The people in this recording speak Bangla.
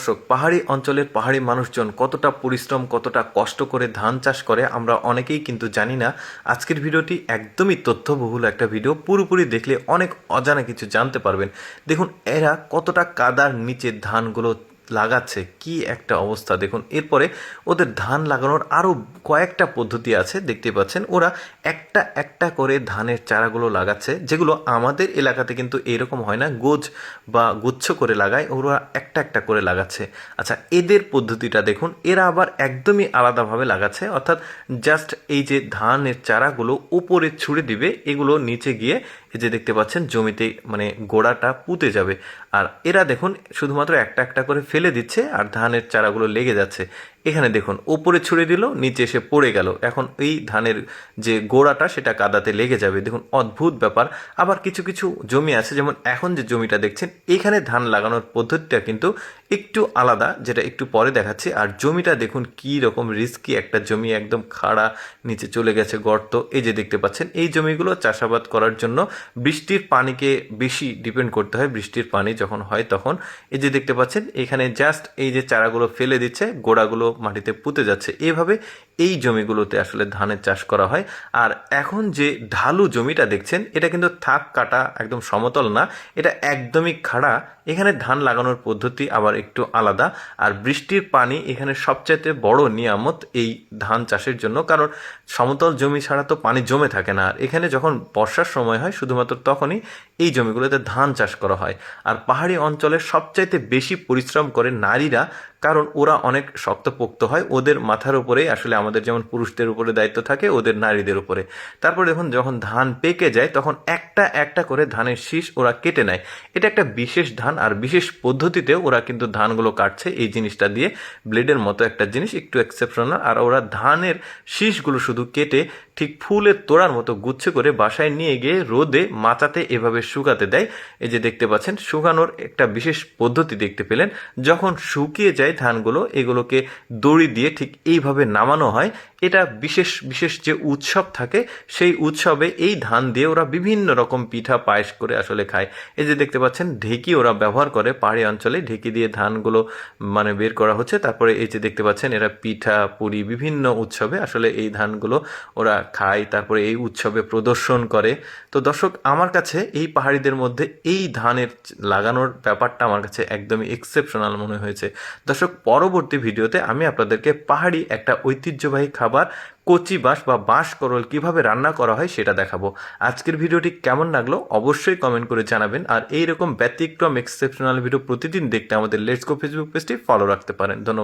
দর্শক, পাহাড়ি অঞ্চলের পাহাড়ি মানুষজন কতটা পরিশ্রম কতটা কষ্ট করে ধান চাষ করে আমরা অনেকেই কিন্তু জানি না। আজকের ভিডিওটি একদমই তথ্যবহুল একটা ভিডিও, পুরোপুরি দেখলে অনেক অজানা কিছু জানতে পারবেন। দেখুন এরা কতটা কাদার নিচে ধানগুলো লাগাচ্ছে, কি একটা অবস্থা দেখুন। এরপরে ওদের ধান লাগানোর আরও কয়েকটা পদ্ধতি আছে, দেখতে পাচ্ছেন ওরা একটা একটা করে ধানের চারাগুলো লাগাচ্ছে, যেগুলো আমাদের এলাকাতে কিন্তু এরকম হয় না, গোছ বা গুচ্ছ করে লাগায়, ওরা একটা একটা করে লাগাচ্ছে। আচ্ছা, এদের পদ্ধতিটা দেখুন, এরা আবার একদমই আলাদাভাবে লাগাচ্ছে, অর্থাৎ জাস্ট এই যে ধানের চারাগুলো উপরে ছুঁড়ে দিবে, এগুলো নিচে গিয়ে এই যে দেখতে পাচ্ছেন জমিতে মানে গোড়াটা পুঁতে যাবে। আর এরা দেখুন শুধুমাত্র একটা একটা করে ফেলে দিচ্ছে আর ধানের চারাগুলো লেগে যাচ্ছে। এখানে দেখুন ওপরে ছুঁড়ে দিল, নিচে এসে পড়ে গেল, এখন এই ধানের যে গোড়াটা সেটা কাদাতে লেগে যাবে। দেখুন অদ্ভুত ব্যাপার। আবার কিছু কিছু জমি আছে, যেমন এখন যে জমিটা দেখছেন এখানে ধান লাগানোর পদ্ধতিটা কিন্তু একটু আলাদা, যেটা একটু পরে দেখাচ্ছি। আর জমিটা দেখুন কি রকম রিস্কি একটা জমি, একদম খাড়া, নিচে চলে গেছে গর্ত। এই যে দেখতে পাচ্ছেন এই জমিগুলো চাষাবাদ করার জন্য বৃষ্টির পানিকে বেশি ডিপেন্ড করতে হয়, বৃষ্টির পানি যখন হয় তখন। এই যে দেখতে পাচ্ছেন এখানে জাস্ট এই যে চারাগুলো ফেলে দিচ্ছে, গোড়াগুলো মাটিতে পুঁতে যাচ্ছে। এইভাবে এই জমিগুলোতে আসলে ধানের চাষ করা হয়। আর এখন যে ঢালু জমিটা দেখছেন এটা কিন্তু থাক কাটা, একদম সমতল না, এটা একদমই খাড়া। এখানে ধান লাগানোর পদ্ধতি আবার একটু আলাদা। আর বৃষ্টির পানি এখানে সবচাইতে বড় নিয়ামত এই ধান চাষের জন্য, কারণ সমতল জমি ছাড়া তো পানি জমে থাকে না। আর এখানে যখন বর্ষার সময় হয় শুধুমাত্র তখনই এই জমিগুলোতে ধান চাষ করা হয়। আর পাহাড়ি অঞ্চলে সবচাইতে বেশি পরিশ্রম করে নারীরা, কারণ ওরা অনেক শক্তপোক্ত হয়, ওদের মাথার উপরেই আসলে আমাদের যেমন পুরুষদের উপরে দায়িত্ব থাকে, ওদের নারীদের উপরে। তারপর দেখুন যখন ধান পেকে যায় তখন একটা একটা করে ধানের শীষ ওরা কেটে নেয়। এটা একটা বিশেষ ধান, আর বিশেষ পদ্ধতিতে ওরা কিন্তু ধানগুলো কাটছে এই জিনিসটা দিয়ে, ব্লেডের মতো একটা জিনিস, একটু এক্সেপশনাল। আর ওরা ধানের শীষগুলো শুধু কেটে ঠিক ফুলের তোড়ার মতো গুচ্ছে করে বাসায় নিয়ে গিয়ে রোদে মাচাতে এভাবে শুকাতে দেয়। এই যে দেখতে পাচ্ছেন শুকানোর একটা বিশেষ পদ্ধতি দেখতে পেলেন। যখন শুকিয়ে যায় ধানগুলো, এগুলোকে দড়ি দিয়ে ঠিক এইভাবে নামানো হয়। এটা বিশেষ বিশেষ যে উৎসব থাকে সেই উৎসবে এই ধান দিয়ে ওরা বিভিন্ন রকম পিঠা পায়েস করে আসলে খায়। এই যে দেখতে পাচ্ছেন ঢেঁকি ওরা ব্যবহার করে, পাহাড়ি অঞ্চলে ঢেঁকি দিয়ে ধানগুলো মানে বের করা হচ্ছে। তারপরে এই যে দেখতে পাচ্ছেন এরা পিঠা পুরি বিভিন্ন উৎসবে আসলে এই ধানগুলো ওরা খায়, তারপরে এই উৎসবে প্রদর্শন করে। তো দর্শক, আমার কাছে এই পাহাড়িদের মধ্যে এই ধানের লাগানোর ব্যাপারটা আমার কাছে একদমই এক্সেপশনাল মনে হয়েছে। দর্শক, পরবর্তী ভিডিওতে আমি আপনাদেরকে পাহাড়ি একটা ঐতিহ্যবাহী খাবার কচি বাঁশ বা বাঁশকরল কিভাবে রান্না করা হয় সেটা দেখাবো। আজকের ভিডিওটি কেমন লাগলো অবশ্যই কমেন্ট করে জানাবেন। আর এইরকম ব্যতিক্রম এক্সেপশনাল ভিডিও প্রতিদিন দেখতে আমাদের লেটস গো ফেসবুক পেজটি ফলো রাখতে পারেন। ধন্যবাদ।